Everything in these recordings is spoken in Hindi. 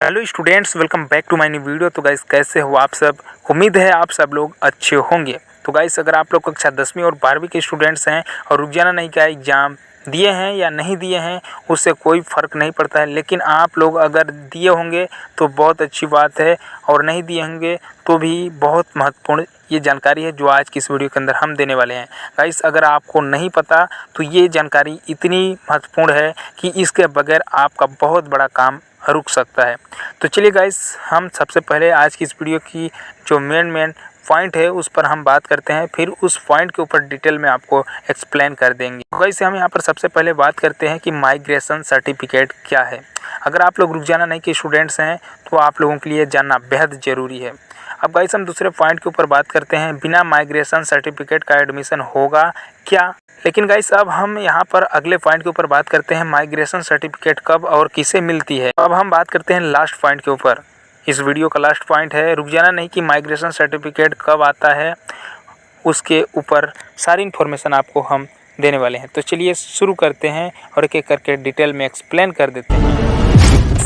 Hello students, welcome back to my new video. तो गाइस, कैसे हो आप सब? उम्मीद है आप सब लोग अच्छे होंगे। तो गाइस, अगर आप लोग कक्षा 10वीं और 12वीं के स्टूडेंट्स हैं और रुक जाना नहीं का एग्ज़ाम दिए हैं या नहीं दिए हैं, उससे कोई फ़र्क नहीं पड़ता है। लेकिन आप लोग अगर दिए होंगे तो बहुत अच्छी बात है, और नहीं दिए होंगे तो भी बहुत महत्वपूर्ण ये जानकारी है जो आज की इस वीडियो के अंदर हम देने वाले हैं। गाइस, अगर आपको नहीं पता तो ये जानकारी इतनी महत्वपूर्ण है कि इसके बगैर आपका बहुत बड़ा काम रुक सकता है। तो चलिए गाइस, हम सबसे पहले आज की इस वीडियो की जो मेन पॉइंट है उस पर हम बात करते हैं, फिर उस पॉइंट के ऊपर डिटेल में आपको एक्सप्लेन कर देंगे। तो गाइस, हम यहाँ पर सबसे पहले बात करते हैं कि माइग्रेशन सर्टिफिकेट क्या है। अगर आप लोग रुक जाना नहीं के स्टूडेंट्स हैं तो आप लोगों के लिए जानना बेहद ज़रूरी है। अब गाइस, हम दूसरे पॉइंट के ऊपर बात करते हैं, बिना माइग्रेशन सर्टिफिकेट का एडमिशन होगा क्या। लेकिन गाइस, अब हम यहाँ पर अगले पॉइंट के ऊपर बात करते हैं, माइग्रेशन सर्टिफिकेट कब और किसे मिलती है। अब हम बात करते हैं लास्ट पॉइंट के ऊपर। इस वीडियो का लास्ट पॉइंट है, रुक जाना नहीं कि माइग्रेशन सर्टिफिकेट कब आता है, उसके ऊपर सारी इन्फॉर्मेशन आपको हम देने वाले हैं। तो चलिए शुरू करते हैं और एक एक करके डिटेल में एक्सप्लेन कर देते हैं।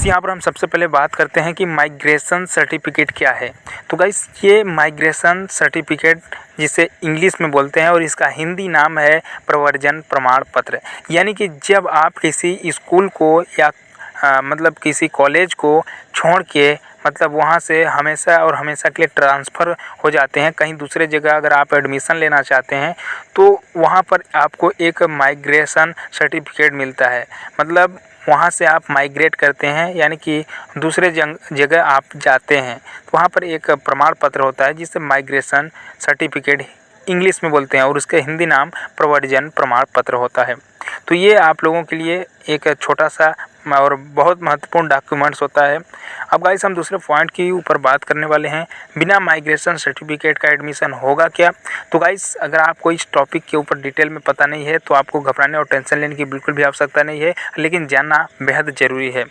यहाँ पर हम सबसे पहले बात करते हैं कि माइग्रेशन सर्टिफिकेट क्या है। तो गाइस, ये माइग्रेशन सर्टिफिकेट जिसे इंग्लिश में बोलते हैं और इसका हिंदी नाम है प्रवर्जन प्रमाण पत्र। यानी कि जब आप किसी स्कूल को या मतलब किसी कॉलेज को छोड़ के मतलब वहाँ से हमेशा और हमेशा के लिए ट्रांसफ़र हो जाते हैं कहीं दूसरे जगह, अगर आप एडमिशन लेना चाहते हैं तो वहाँ पर आपको एक माइग्रेशन सर्टिफिकेट मिलता है। मतलब वहाँ से आप माइग्रेट करते हैं, यानी कि दूसरे जगह आप जाते हैं तो वहाँ पर एक प्रमाण पत्र होता है जिसे माइग्रेशन सर्टिफिकेट इंग्लिश में बोलते हैं, और उसका हिंदी नाम प्रवर्जन प्रमाण पत्र होता है। तो ये आप लोगों के लिए एक छोटा सा और बहुत महत्वपूर्ण डॉक्यूमेंट्स होता है। अब गाइस, हम दूसरे पॉइंट के ऊपर बात करने वाले हैं, बिना माइग्रेशन सर्टिफिकेट का एडमिशन होगा क्या। तो गाइस, अगर आपको इस टॉपिक के ऊपर डिटेल में पता नहीं है तो आपको घबराने और टेंशन लेने की बिल्कुल भी आवश्यकता नहीं है, लेकिन जानना बेहद ज़रूरी है।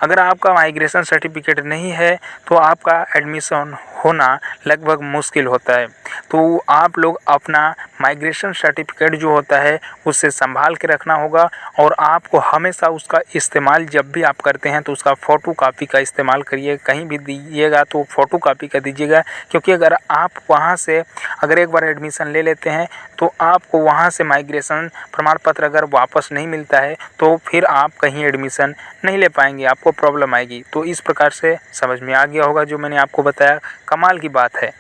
अगर आपका माइग्रेशन सर्टिफिकेट नहीं है तो आपका एडमिशन होना लगभग मुश्किल होता है। तो आप लोग अपना माइग्रेशन सर्टिफिकेट जो होता है उससे संभाल के रखना होगा, और आपको हमेशा उसका इस्तेमाल जब भी आप करते हैं तो उसका फ़ोटो कापी का इस्तेमाल करिए। कहीं भी दीजिएगा तो फ़ोटो कापी का दीजिएगा, क्योंकि अगर आप वहाँ से अगर एक बार एडमिशन ले लेते हैं तो आपको वहाँ से माइग्रेशन प्रमाण पत्र अगर वापस नहीं मिलता है तो फिर आप कहीं एडमिशन नहीं ले पाएंगे, आपको प्रॉब्लम आएगी। तो इस प्रकार से समझ में आ गया होगा जो मैंने आपको बताया, कमाल की बात है।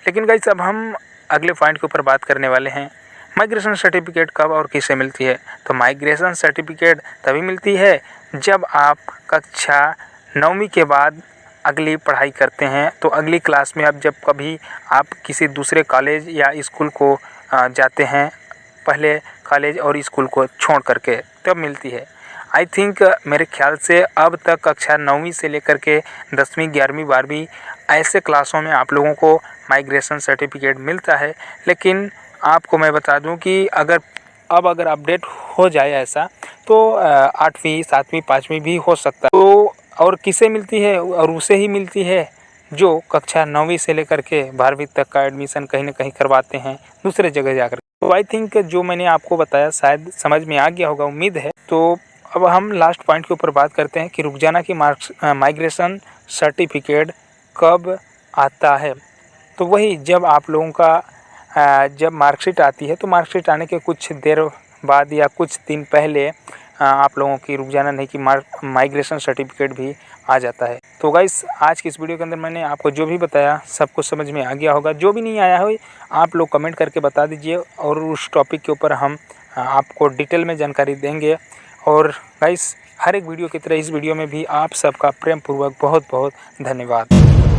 लेकिन गाइस, अब हम अगले पॉइंट के ऊपर बात करने वाले हैं, माइग्रेशन सर्टिफिकेट कब और किसे मिलती है। तो माइग्रेशन सर्टिफिकेट तभी मिलती है जब आप कक्षा 9वीं के बाद अगली पढ़ाई करते हैं। तो अगली क्लास में अब जब कभी आप किसी दूसरे कॉलेज या स्कूल को जाते हैं, पहले कॉलेज और स्कूल को छोड़ करके, तब मिलती है। आई थिंक मेरे ख्याल से अब तक कक्षा 9वीं से लेकर के 10वीं 11वीं 12वीं ऐसे क्लासों में आप लोगों को माइग्रेशन सर्टिफिकेट मिलता है। लेकिन आपको मैं बता दूं कि अगर अपडेट हो जाए ऐसा तो 8वीं 7वीं 5वीं भी हो सकता है। तो और किसे मिलती है, और उसे ही मिलती है जो कक्षा 9वीं से लेकर के 12वीं तक का एडमिशन कहीं ना कहीं करवाते हैं दूसरे जगह जाकर। तो आई थिंक जो मैंने आपको बताया शायद समझ में आ गया होगा, उम्मीद है। तो अब हम लास्ट पॉइंट के ऊपर बात करते हैं कि रुक जाना की माइग्रेशन सर्टिफिकेट कब आता है। तो वही जब आप लोगों का जब मार्कशीट आती है, तो मार्कशीट आने के कुछ देर बाद या कुछ दिन पहले आप लोगों की रुक जाना नहीं कि माइग्रेशन सर्टिफिकेट भी आ जाता है। तो गाइस, आज की इस वीडियो के अंदर मैंने आपको जो भी बताया सब कुछ समझ में आ गया होगा। जो भी नहीं आया हो आप लोग कमेंट करके बता दीजिए, और उस टॉपिक के ऊपर हम आपको डिटेल में जानकारी देंगे। और गाइस, हर एक वीडियो की तरह इस वीडियो में भी आप सबका प्रेम पूर्वक बहुत बहुत धन्यवाद।